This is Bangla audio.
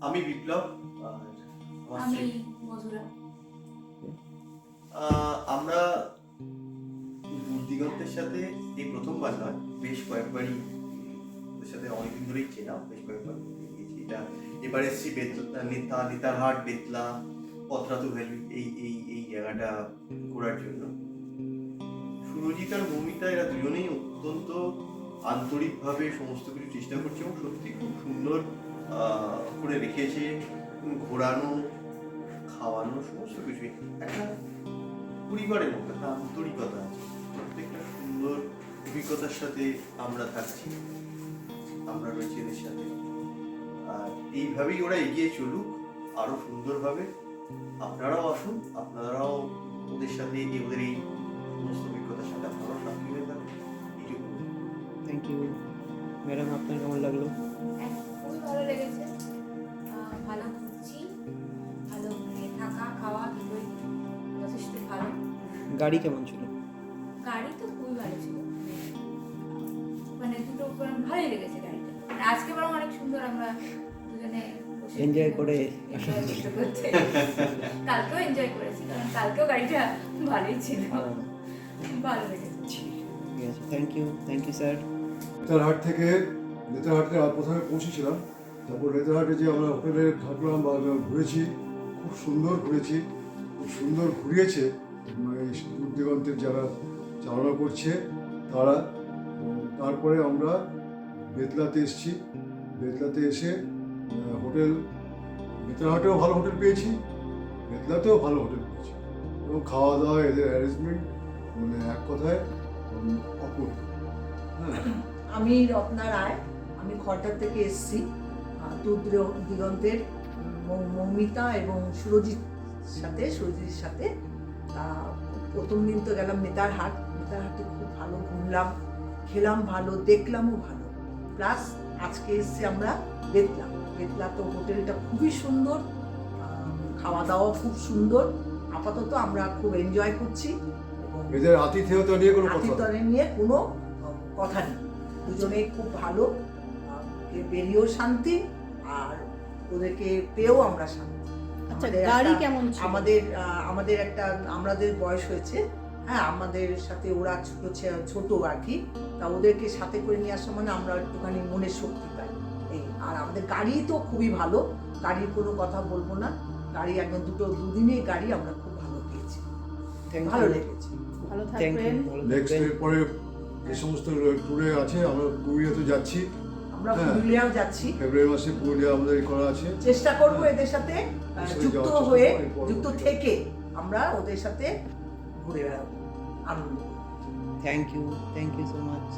আমি বিপ্লব আর আমার আমি স্ত্রী। মধুরা। আমরা দিগন্তের সাথে এই প্রথমবার নয়, বেশ কয়েকবারই ওদের সাথে অনেকদিন ধরেই চেনা, বেশ কয়েকবার গিয়েছি। এবার এসেছি নেতারহাট, বেতলা, পথরাতু ভ্যালি এই জায়গাটা ঘোরার জন্য। সুরজিৎ আর মৌমিতা এরা দুজনেই অত্যন্ত আন্তরিকভাবে সমস্ত কিছু চেষ্টা করছে এবং সত্যি খুব সুন্দর করে রেখেছে। ঘোরানো, খাওয়ানো, সমস্ত কিছুই একটা পরিবারের মতো একটা আন্তরিকতা আছে। প্রত্যেকটা সুন্দর অভিজ্ঞতার সাথে আমরা থাকছি, আমরা রয়েছি এদের সাথে। আর এইভাবেই ওরা এগিয়ে চলুক আরো সুন্দরভাবে। আপনারাও আসুন, আপনারাও ওদের সাথে ওদের এই সমস্ত অভিজ্ঞতার সাথে আপনারাও সাক্ষী হয়ে থাকুন। এইটুকু। থ্যাংক ইউ ম্যাডাম, আপনার কেমন লাগলো? খুবই ভালো লেগেছে। ভালো ঘুরছি, ভালো থাকা খাওয়া দুটোই যথেষ্ট ভালো। গাড়ি কেমন ছিল? গাড়ি তো খুবই ভালো ছিল, মানে দুটো ভালোই লেগেছে গাড়িটা। মানে আজকে বরং অনেক সুন্দর আমরা দুজনে এনজয় করে করতে। কালকেও এনজয় করেছি, কারণ কালকেও গাড়িটা ভালোই ছিল, ভালো লেগেছে। ঠিক আছে, থ্যাংক ইউ স্যার। নেতারহাট থেকে নেতারহাটে প্রথমে পৌঁছেছিলাম, তারপর নেতারহাটে যে আমরা হোটেলে থাকলাম বা ঘুরেছি, খুব সুন্দর ঘুরেছি, খুব সুন্দর ঘুরিয়েছে দূর দিগন্তের যারা চালনা করছে তারা। তারপরে আমরা বেতলাতে এসেছি, বেতলাতে এসে হোটেল, নেতারহাটেও ভালো হোটেল পেয়েছি, বেতলাতেও ভালো হোটেল পেয়েছি এবং খাওয়া দাওয়া এদের অ্যারেঞ্জমেন্ট মানে এক কথায় অপূর্ব। হ্যাঁ, আমি রত্না রায়, আমি খড়দার থেকে এসেছি। দূর দিগন্তের মৌমিতা এবং সুরজিৎর সাথে প্রথম দিন তো গেলাম নেতারহাটে খুব ভালো ঘুরলাম, খেলাম ভালো, দেখলামও ভালো। প্লাস আজকে এসেছি আমরা বেতলা তো হোটেলটা খুবই সুন্দর, খাওয়া দাওয়া খুব সুন্দর। আপাতত আমরা খুব এনজয় করছি এবং এদের আতিথেয়তা নিয়ে কোনো কথা আতিথ্য নিয়ে কোনো কথা নেই। দুজনে খুব ভালো, বেরিয়েও শান্তি আর ওদেরকে পেয়েও আমরা শান্তি। আচ্ছা, আমাদের গাড়ি একটা- কেমন ছিল? আমাদের বয়স হয়েছে, হ্যাঁ, আমাদের সাথে ওরা ছোট আর কি, তা ওদেরকে সাথে করে নিয়ে আসা মানে আমরা একটুখানি মনের শক্তি পাই এই। আর আমাদের গাড়ি তো খুবই ভালো, গাড়ির কোনো কথা বলবো না, গাড়ি একদম দুদিনেই গাড়ি আমরা খুব ভালো পেয়েছি, ভালো লেগেছে। ভালো থ্যাংক থাকবেন। ইউ। নেক্সট পরে যে সমস্ত ট্যুরে আছে, আমরা পুরুলিয়াতে যাচ্ছি, আমরা হ্যাঁ। পুরুলিয়াও যাচ্ছি, ফেব্রুয়ারি মাসে পুরুলিয়া আমাদের করা আছে। চেষ্টা করবো এদের সাথে যুক্ত যাওয়ার হয়ে, চেষ্টা করবো। যুক্ত থেকে আমরা ওদের সাথে ঘুরে বেড়াবো, আনন্দ করবো। Thank you so much.